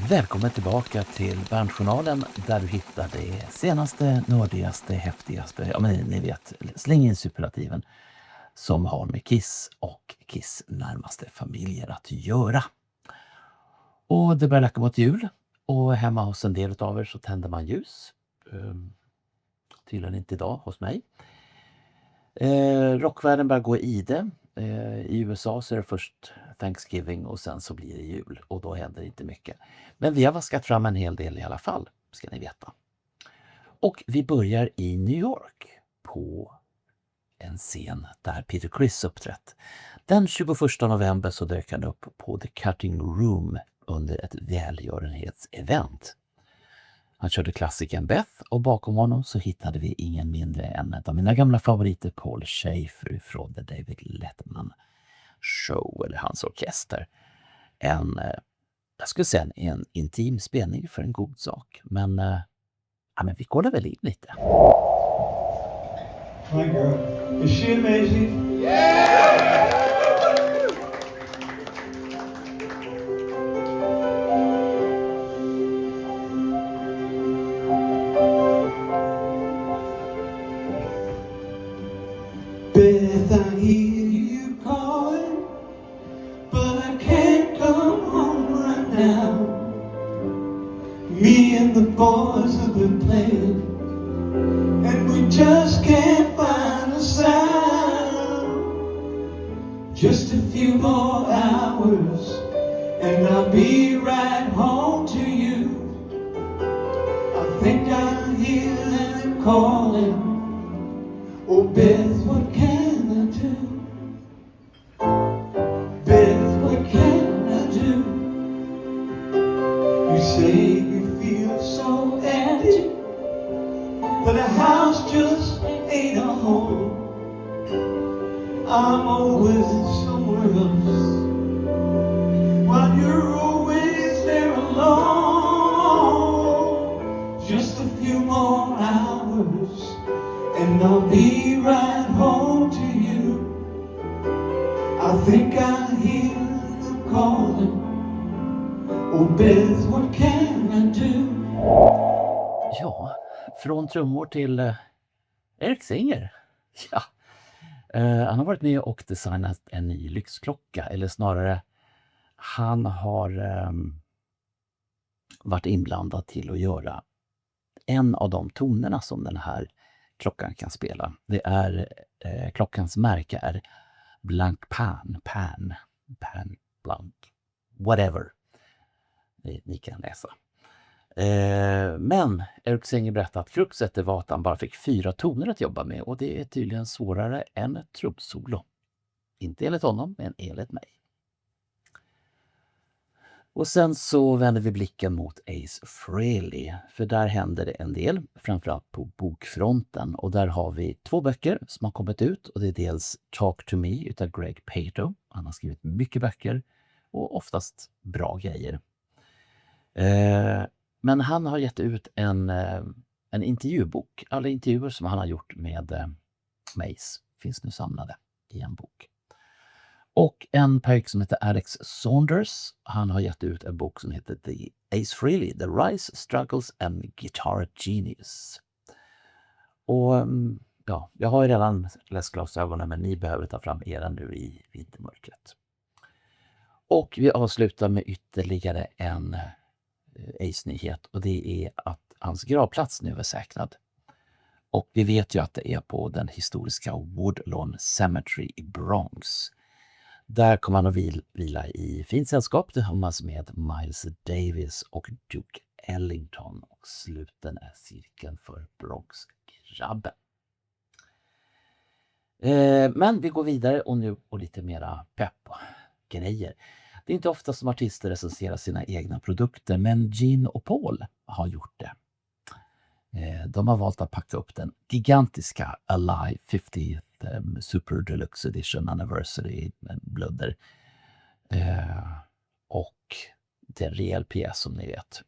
Välkommen tillbaka till Bandjournalen där du hittar det senaste, nördigaste, häftigaste, ja men ni vet, släng in superlativen som har med Kiss och Kiss närmaste familjer att göra. Och det börjar lacka mot jul och hemma hos en del av er så tänder man ljus. Tydligen inte idag hos mig. Rockvärlden börjar gå i det. I USA så är det först Thanksgiving och sen så blir det jul och då händer inte mycket. Men vi har vaskat fram en hel del i alla fall, ska ni veta. Och vi börjar i New York på en scen där Peter Criss uppträtt. Den 21 november så dök han upp på The Cutting Room under ett välgörenhetsevent. Han körde klassikern Beth och bakom honom så hittade vi ingen mindre än en av mina gamla favoriter, Paul Schaefer från The David Letterman Show eller hans orkester. Jag skulle säga en intim spelning för en god sak, men vi kollar väl in lite. My girl, is she amazing? Beth, I hear you calling, but I can't come home right now. Me and the boys have been playing, and we just can't find a sound. Just a few more hours, and I'll be right home to you. I think I hear them calling. Oh, Beth, what can I do? Beth, what can I do? You say you feel so empty, but the house just ain't a home. I'm always somewhere else, while you're always there alone. Just a few more hours, and I'll be right home to you. I think I hear them calling. Oh, Beth, what can I do? Ja, från trummor till Eric Singer. Ja. Han har varit med och designat en ny lyxklocka, eller snarare han har varit inblandad till att göra en av de tonerna som den här klockan kan spela. Det är klockans märke är Blanc Pan Blanc, whatever. Ni kan läsa. Men Eric Singer berättade att kruxet var att han bara fick 4 toner att jobba med och det är tydligen svårare än ett trubbsolo. Inte enligt honom, men enligt mig. Och sen så vänder vi blicken mot Ace Frehley, för där händer det en del, framförallt på bokfronten. Och där har vi 2 böcker som har kommit ut och det är dels Talk to Me utav Greg Pato. Han har skrivit mycket böcker och oftast bra grejer. Men han har gett ut en intervjubok. Alla intervjuer som han har gjort med Ace finns nu samlade i en bok. Och en pojk som heter Alex Saunders, han har gett ut en bok som heter The Ace Frehley, The Rise, Struggles and Guitar Genius. Och ja, jag har ju redan läst glasögonen, men ni behöver ta fram era nu i vintermörkret. Och vi avslutar med ytterligare en Ace-nyhet och det är att hans gravplats nu är säkrad. Och vi vet ju att det är på den historiska Woodlawn Cemetery i Bronx. Där kommer han att vila i fint sällskap tillsammans med Miles Davis och Duke Ellington. Och sluten är cirkeln för Bronx-grabben. Men vi går vidare och nu och lite mera pepp-grejer. Det är inte ofta som artister recenserar sina egna produkter, men Gene och Paul har gjort det. De har valt att packa upp den gigantiska Alive 50th Super Deluxe Edition Anniversary bludder. Och det är en rejäl pjäs som ni vet.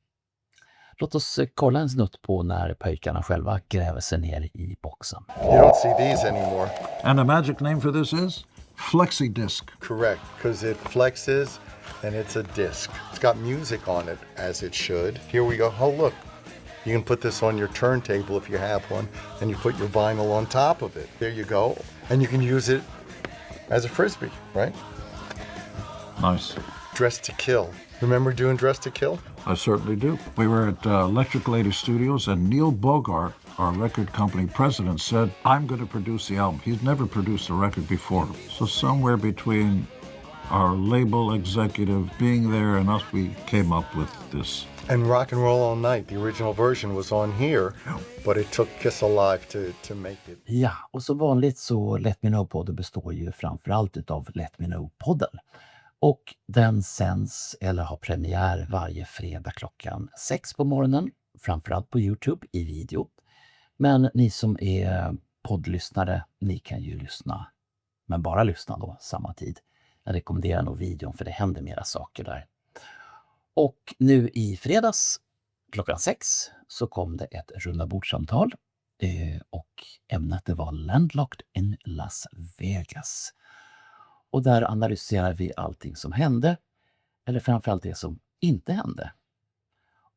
Låt oss kolla en snutt på när pojkarna själva gräver sig ner i boxen. You don't see these anymore. And the magic name for this is FlexiDisc. Correct, because it flexes and it's a disc. It's got music on it, as it should. Here we go. Oh, look. You can put this on your turntable if you have one, and you put your vinyl on top of it. There you go. And you can use it as a Frisbee, right? Nice. Dress to Kill. Remember doing Dress to Kill? I certainly do. We were at Electric Lady Studios, and Neil Bogart, our record company president, said, I'm going to produce the album. He's never produced a record before. So somewhere between our label executive being there and us, we came up with this. And Rock and Roll All Night, the original version, was on here, but it took Kiss Alive to make it. Ja, och som vanligt så Let Me Know-podden består ju framförallt utav Let Me Know-podden. Och den sänds eller har premiär varje fredag klockan 6 på morgonen, framförallt på YouTube i video. Men ni som är poddlyssnare, ni kan ju lyssna, men bara lyssna då samma tid. Jag rekommenderar nog videon för det händer mera saker där. Och nu i fredags klockan 6 så kom det ett rundabordssamtal och ämnet det var Landlocked in Las Vegas. Och där analyserar vi allting som hände, eller framförallt det som inte hände.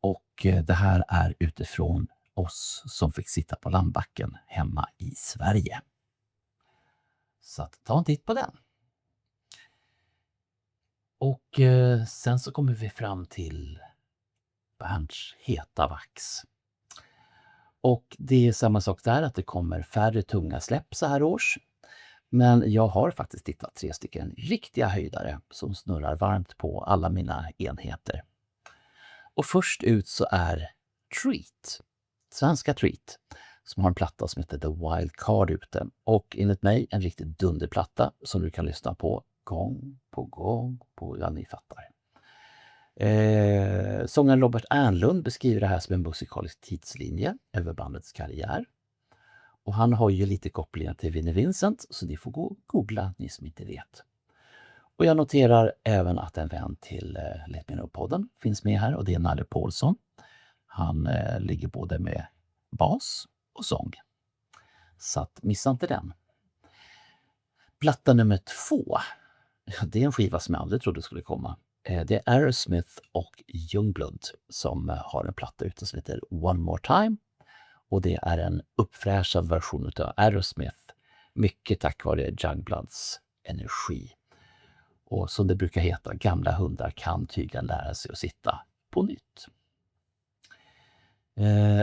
Och det här är utifrån oss som fick sitta på landbacken hemma i Sverige. Så att ta en titt på den. Och sen så kommer vi fram till Bernts heta vax. Och det är samma sak där, att det kommer färre tunga släpp så här års. Men jag har faktiskt hittat 3 stycken riktiga höjdare som snurrar varmt på alla mina enheter. Och först ut så är Treat, svenska Treat, som har en platta som heter The Wild Card ute. Och enligt mig en riktigt dunderplatta som du kan lyssna på gång på gång på, ja ni fattar. Sångaren Robert Ernlund beskriver det här som en musikalisk tidslinje över bandets karriär. Och han har ju lite kopplingar till Vinnie Vincent, så ni får gå och googla, ni som inte vet. Och jag noterar även att en vän till Let Me Know-podden finns med här, och det är Nalle Paulsson. Han ligger både med bas och sång. Så att missa inte den. Platta nummer 2. Det är en skiva som jag aldrig trodde skulle komma. Det är Aerosmith och Youngblood som har en platta ute som heter One More Time. Och det är en uppfräschad version av Aerosmith. Mycket tack vare Youngbloods energi. Och som det brukar heta, gamla hundar kan tydligen lära sig att sitta på nytt.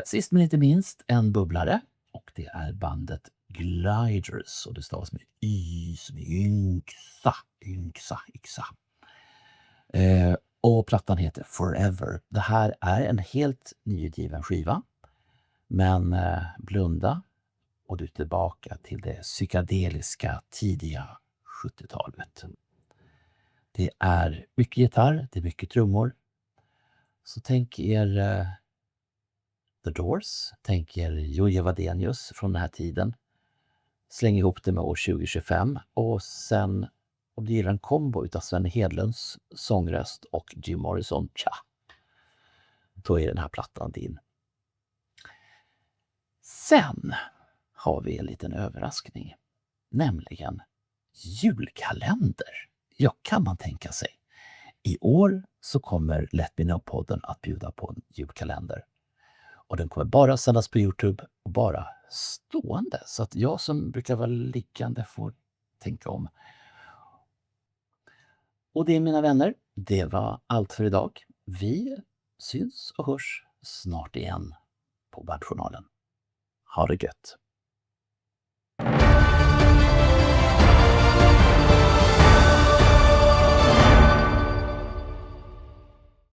Sist men inte minst en bubblare. Och det är bandet Gliders. Och det stavas med Y som är yxa. Och plattan heter Forever. Det här är en helt nyutgiven skiva. Men blunda och du är tillbaka till det psykedeliska tidiga 70-talet. Det är mycket gitarr, det är mycket trummor. Så tänk er The Doors, tänk er Joje Wadenius från den här tiden. Släng ihop det med år 2025 och sen om du gillar en kombo utav Sven Hedlunds sångröst och Jim Morrison, då är den här plattan din. Sen har vi en liten överraskning, nämligen julkalender. Ja, kan man tänka sig. I år så kommer Let Me Know-podden att bjuda på en julkalender. Och den kommer bara sändas på YouTube och bara stående. Så att jag som brukar vara liggande får tänka om. Och det, mina vänner, det var allt för idag. Vi syns och hörs snart igen på Bandjournalen. Ha det gött!